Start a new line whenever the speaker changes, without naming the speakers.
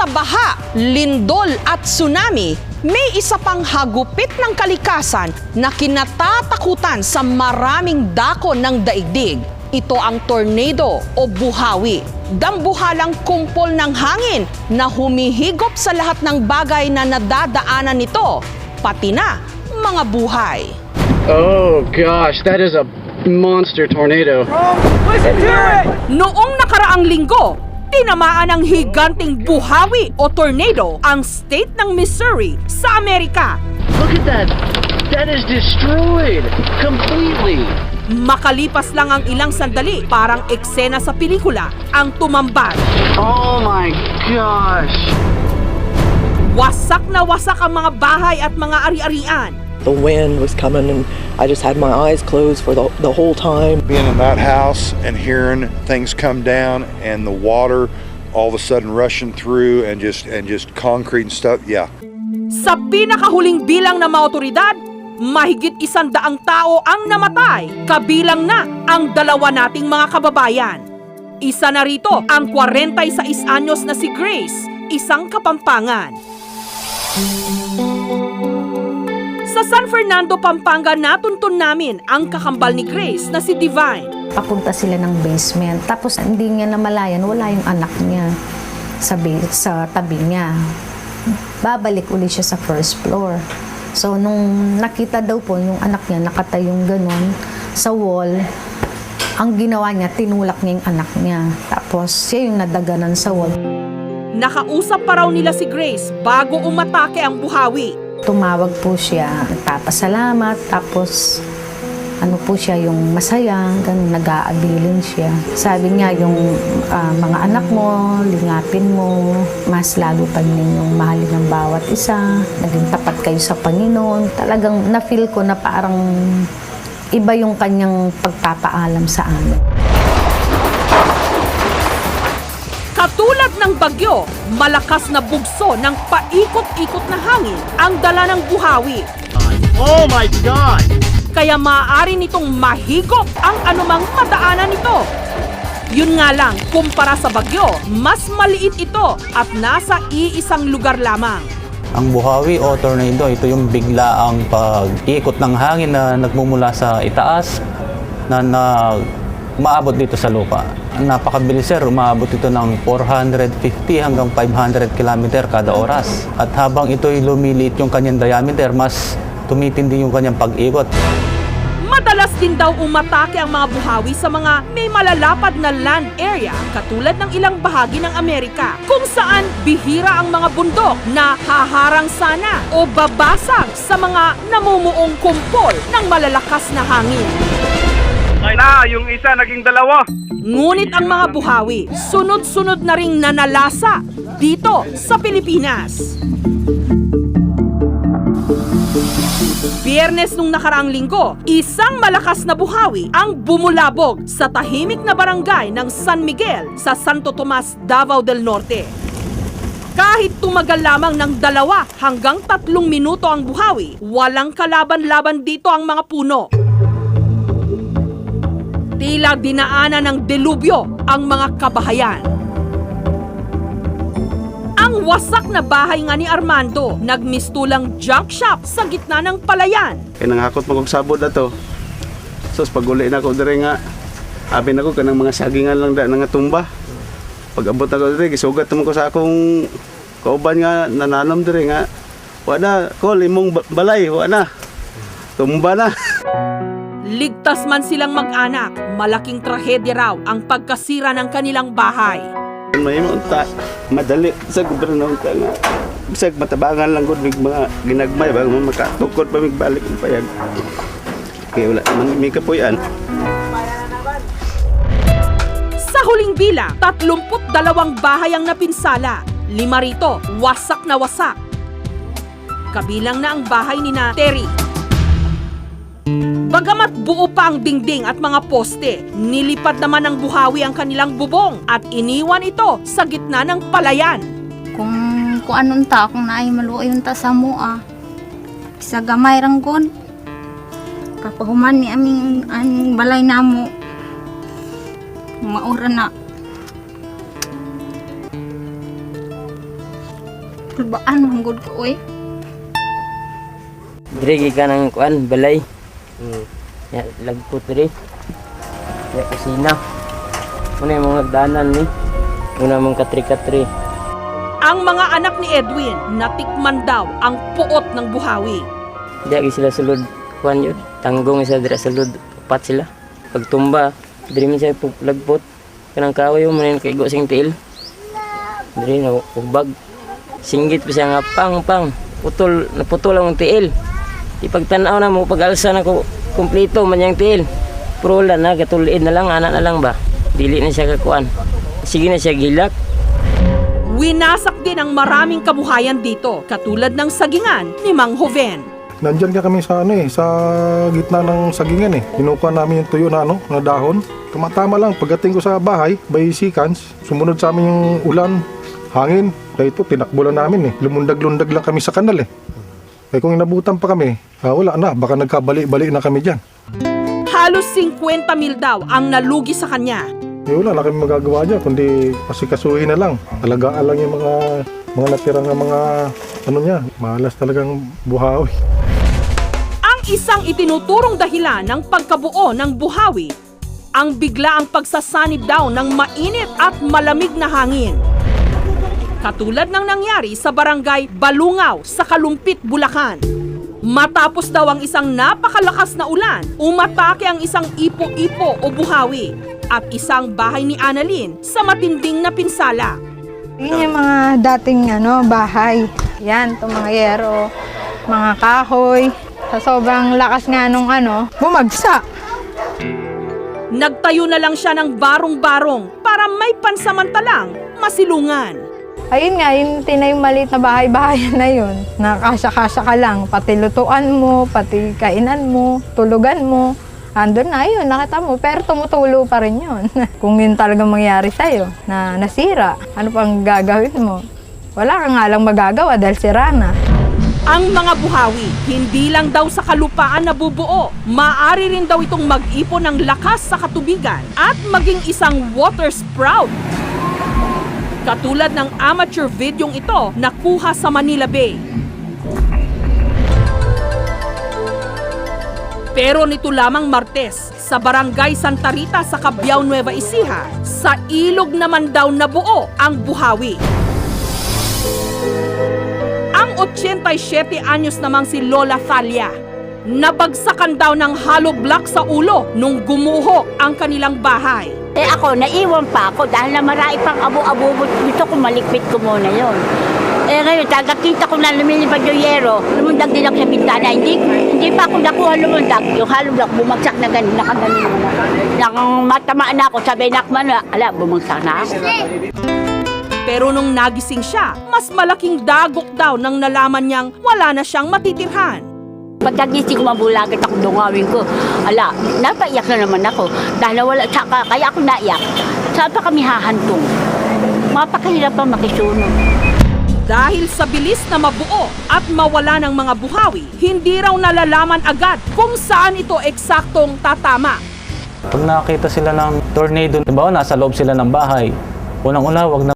Sa baha, lindol at tsunami, may isa pang hagupit ng kalikasan na kinatatakutan sa maraming dako ng daigdig. Ito ang tornado o buhawi. Dambuhalang kumpol ng hangin na humihigop sa lahat ng bagay na nadadaanan nito, pati na mga buhay.
Oh gosh, that is a monster tornado.
Noong nakaraang linggo, tinamaan ng higanting buhawi o tornado ang state ng Missouri sa Amerika.
Look at that. That is destroyed completely.
Makalipas lang ang ilang sandali, parang eksena sa pelikula ang tumambad.
Oh my gosh.
Wasak na wasak ang mga bahay at mga ari-arian.
The wind was coming and I just had my eyes closed for the whole time.
Being in that house and hearing things come down and the water all of a sudden rushing through and just concrete and stuff, yeah.
Sa pinakahuling bilang ng mga otoridad, mahigit 100 tao ang namatay, kabilang na ang 2 nating mga kababayan. Isa na rito ang 46 anyos na si Grace, isang Kapampangan. Sa San Fernando, Pampanga, natuntun namin ang kakambal ni Grace na si Divine.
Papunta sila ng basement, tapos hindi niya namalayan, wala yung anak niya sa tabi niya. Babalik ulit siya sa first floor. So, nung nakita daw po yung anak niya, nakatayong ganun sa wall, ang ginawa niya, tinulak niya yung anak niya. Tapos, siya yung nadaganan sa wall.
Nakausap pa raw nila si Grace bago umatake ang buhawi.
Tumawag po siya, nagpapasalamat, tapos ano po siya, yung masaya, ganun, nag-aabilin siya. Sabi niya, yung mga anak mo, lingapin mo, mas lalo pa ninyong mahalin ng bawat isa, naging tapat kayo sa Panginoon. Talagang na-feel ko na parang iba yung kanyang pagpapaalam sa amin.
Katulad ng bagyo, malakas na bugso ng paikot-ikot na hangin ang dala ng buhawi.
Oh my God!
Kaya maaari nitong mahigop ang anumang madaanan nito. Yun nga lang, kumpara sa bagyo, mas maliit ito at nasa iisang lugar lamang.
Ang buhawi o tornado, ito yung biglaang pag-ikot ng hangin na nagmumula sa itaas na maabot dito sa lupa. Napakabilis sir, umaabot ito ng 450 hanggang 500 km kada oras. At habang ito'y lumiliit yung kanyang diameter, mas tumitindi yung kanyang pag-ikot.
Madalas din daw umatake ang mga buhawi sa mga may malalapad na land area katulad ng ilang bahagi ng Amerika kung saan bihira ang mga bundok na haharang sana o babasag sa mga namumuong kumpol ng malalakas na hangin.
Yung isa naging 2.
Ngunit ang mga buhawi, sunod-sunod na ring nanalasa dito sa Pilipinas. Biyernes nung nakaraang linggo, isang malakas na buhawi ang bumulabog sa tahimik na barangay ng San Miguel sa Santo Tomas, Davao del Norte. Kahit tumagal lamang ng 2 hanggang 3 minuto ang buhawi, walang kalaban-laban dito ang mga puno. Tila dinaanan ng delubyo ang mga kabahayan. Ang wasak na bahay nga ni Armando, nagmistulang junk shop sa gitna ng palayan.
Nangakot mo kong sabod na to. Sus, pag uli na ko dire nga, abin ako kanang mga sagingan lang da nga tumba. Pag abot ako dire, gisugat naman ko sa akong kauban nga nananom dire nga. Wala, kol, imong balay, wala. Tumba na.
Ligtas man silang mag-anak, malaking trahedya raw ang pagkasira ng kanilang bahay.
May munta, madali sa gobyerno unta nga. Bisag matabangan lang gud mga ginagmay bago makatukod pa migbalik ang payag. Kaya wala man may kapuyan.
Sa huling bilang, 32 bahay ang napinsala. 5 rito, wasak na wasak. Kabilang na ang bahay ni na Terry. Bagamat buo pa ang dingding at mga poste, nilipad naman ng buhawi ang kanilang bubong at iniwan ito sa gitna ng palayan.
Kung anong ta, kung naay maluoy ta sa mua, sa gamay ranggon, kapahuman ni aming balay namo, maura na. Baan manggod ko oy.
Dire ka ng kuan balay. Ya lagpot dire. Ya kusina. Muna yung mga danan ni. Muna mong katri-katri.
Ang mga anak ni Edwin natikman daw ang puot ng buhawi.
Di sila sulod kuan yun. Tanggong isa dire sulod. Upat sila. Pagtumba, dire man siya lagpot. Kanang kahoy mo muna yung kaigo sing tiil. Dire na ubag. Singgit pa siya nga pang. Naputol ang tiil. Di pagtanaw na mo, pag-alsa na ko, kumplito man yung tiil. Puro na, katuliin na lang, anak na lang ba? Dili na siya kakuan. Sige na siya gilak.
Winasak din ang maraming kabuhayan dito, katulad ng sagingan ni Mang Joven.
Nandyan ka kami sa sa gitna ng sagingan Kinukuha namin yung tuyo na na dahon. Tumatama lang, pagdating ko sa bahay, by seconds, sumunod sa amin yung ulan, hangin. Kaya ito, tinakbo lang namin Lumundag-lundag lang kami sa kanal Kaya kung inabutan pa kami, wala na, baka nagkabali-bali na kami dyan.
Halos 50 mil daw ang nalugi sa kanya.
Wala na kami magagawa dyan, kundi pasikasuhin na lang. Talagaan lang yung mga natirang mga malas talagang buhawi.
Ang isang itinuturong dahilan ng pagkabuo ng buhawi, ang biglaang pagsasanib daw ng mainit at malamig na hangin. Katulad ng nangyari sa barangay Balungaw sa Kalumpit, Bulacan. Matapos daw ang isang napakalakas na ulan, umatake ang isang ipo-ipo o buhawi at isang bahay ni Annalyn sa matinding na pinsala.
Yun yung mga dating bahay. Yan, itong mga yero, mga kahoy. Sa sobrang lakas nga nung bumagsak.
Nagtayo na lang siya ng barong-barong para may pansamantalang masilungan.
Ayun nga, yung tinayong maliit na bahay-bahay na yun. Nakasya-kasya ka lang, pati lutuan mo, pati kainan mo, tulugan mo. Andun na yun, nakita mo, pero tumutulo pa rin yun. Kung yun talagang mangyari sa'yo, na nasira, ano pang gagawin mo? Wala ka nga lang magagawa dahil sira na.
Ang mga buhawi, hindi lang daw sa kalupaan nabubuo. Maaari rin daw itong mag-ipon ng lakas sa katubigan at maging isang water sprout. Katulad ng amateur videong ito nakuha sa Manila Bay. Pero nito lamang Martes, sa Barangay Santa Rita sa Cabiao, Nueva Ecija, sa ilog naman daw nabuo ang buhawi. Ang 87 anyos namang si Lola Thalia, nabagsakan daw ng hollow block sa ulo nung gumuho ang kanilang bahay.
Ako, naiwan pa ako dahil na marami pang abo-abo. Gusto ko malikpit ko muna yun. Ngayon, tagakita ko na lumilipad yung yero, lumundag din ako sa bintana. Hindi pa ako nakuha lumundag. Yung hollow block, bumagsak na ganun, nakaganon naman ako. Nang matamaan na ako, sabi nakman, bumagsak na ako.
Pero nung nagising siya, mas malaking dagok daw nang nalaman niyang wala na siyang matitirhan.
Pagkagising ko mabulagat ako, dungawin ko. Napaiyak na naman ako. Dahil wala, kaya ako naiyak. Saan pa kami hahantong? Mapakahirap pa makisunod.
Dahil sa bilis na mabuo at mawala ng mga buhawi, hindi raw nalalaman agad kung saan ito eksaktong tatama.
Pag nakita sila ng tornado, diba, nasa loob sila ng bahay, unang-una, wag na